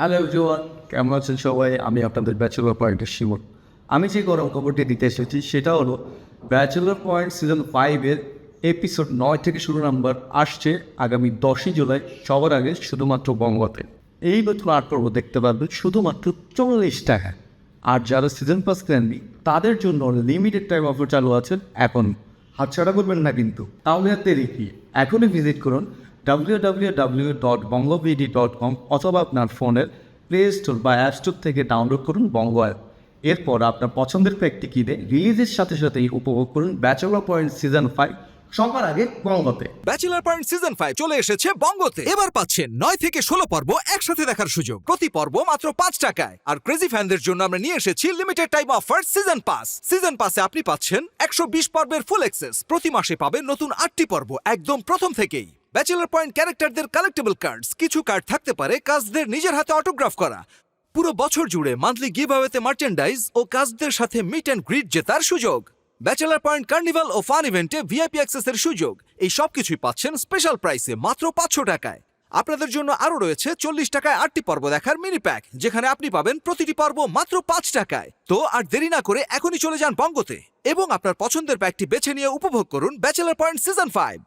Hello everyone, কেমন আছেন সবাই? আমি আপনাদের ব্যাচেলর পয়েন্টের শিমুল। আমি যে গরম খবরটি দিতে এসেছি সেটা হলো ব্যাচেলর পয়েন্ট সিজন 5-এর এপিসোড 9 থেকে শুরু নাম্বার আসছে আগামী 10ই জুলাই, সবার আগে শুধুমাত্র বঙ্গতে। এই নতুন 8 পর্ব দেখতে পারবেন শুধুমাত্র 40 টাকা। আর যারা সিজন পাস কেনেননি তাদের জন্য লিমিটেড টাইম অফার চালু আছে এখন। হাতছাড়া করবেন না কিন্তু। তাহলে আর দেরি কি, এখনই ভিজিট করুন www.bongobd.com অথবা আপনার ফোনের প্লে স্টোর বা অ্যাপ স্টোর থেকে ডাউনলোড করুন বঙ্গ অ্যাপ। এরপর আপনার পছন্দের প্যাকটি কিনে রিলিজের সাথে সাথেই উপভোগ করুন ব্যাচেলর পয়েন্ট সিজন 5 সবার আগে বঙ্গতে। ব্যাচেলর পয়েন্ট সিজন 5 চলে এসেছে বঙ্গতে। এবার পাচ্ছেন 9 থেকে 16 পর্ব একসাথে দেখার সুযোগ, প্রতি পর্ব মাত্র 5 টাকায়। আর ক্রেজি ফ্যানদের জন্য আমরা নিয়ে এসেছি limited time offer season pass. Season পাসে আপনি পাচ্ছেন 120 পর্বের ফুল অ্যাক্সেস, প্রতি মাসে পাবেন নতুন 8টি পর্ব একদম প্রথম থেকেই। ব্যাচেলর পয়েন্ট ক্যারেক্টারদের কালেক্টেবল কার্ডস, কিছু কার্ড থাকতে পারে কাজদের নিজের হাতে অটোগ্রাফ করা। পুরো বছর জুড়ে মান্থলি গিভঅ্যাওয়েতে মার্চেন্ডাইজ ও কাজদের সাথে মিট অ্যান্ড গ্রিট জেতার সুযোগ। ব্যাচেলর পয়েন্ট কার্নিভাল ও ফান ইভেন্টে ভিআইপি অ্যাক্সেসের সুযোগ। এই সব কিছুই পাচ্ছেন স্পেশাল প্রাইসে মাত্র 500 টাকায়। আপনাদের জন্য আরও রয়েছে 40 টাকায় 8টি পর্ব দেখার মিনি প্যাক, যেখানে আপনি পাবেন প্রতিটি পর্ব মাত্র 5 টাকায়। তো আর দেরি না করে এখনই চলে যান বঙ্গতে এবং আপনার পছন্দের প্যাকটি বেছে নিয়ে উপভোগ করুন ব্যাচেলর পয়েন্ট সিজন 5।